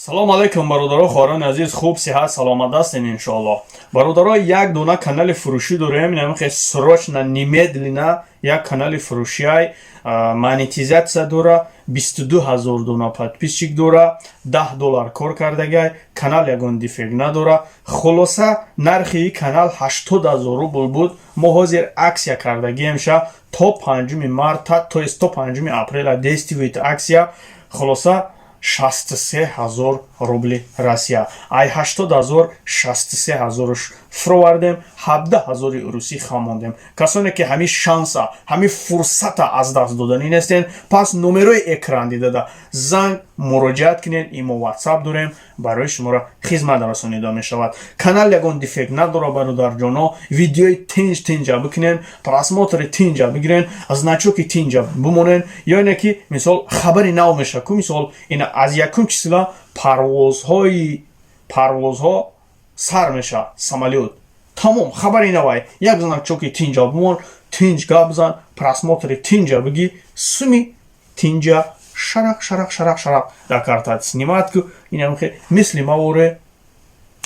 салом алайкум бародаро, хорани азиз, хуб сиҳат саломат ҳастем иншоаллоҳ. Бародаро, як дона канали фурӯшӣ дорем, намехе срочно немедленно як канали фурӯшиай монетизатсия дора, 22 000 дона подписчик дора, $10 кор кардагай, канал ягон дефект надора. Хулоса нархи ин канал 80 000 рубл буд. мо ҳозир аксия кардагиемша то 5 марта, то есть то 5 апрела действует аксия. Хулоса 63 000 рубли Россия. Ай 80 000, 63 000 фровардем, 17 000 руси хамондем. Касоне ки ҳами шанса, ҳами фурсата аз даст додани нестен, пас номерои экран дидада занг муроҷиат кинен, имо WhatsApp дорем, барои шуморо хизмат расонида мешавад. Канал ягон дефект надора бародарҷоно, видеои тинҷа бикунен, просмотри тинҷа бигирен, значоки тинҷа бимонен, ё ине ки мисол хабари нав меша ку мисол ина аз якум числа парвозҳо сар меша самолёт. Тамом хабари навай, як значоки тинҷа бимон, тинҷ гап зан, просмотри тинҷа биги, суми тинҷа шарах дар карта снимат ку, инам хе мисли маворе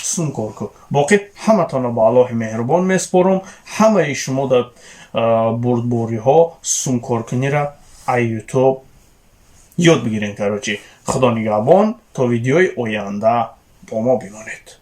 сум кор ку. Боқи ҳаматона ба Аллоҳи меҳрубон меспорам. Ҳамаи шумо дар бурдбориҳо сумкоркунира ай YouTube ёд бигирен. Карочи худо нигаҳбон, то видеои оянда бо мо бимонед.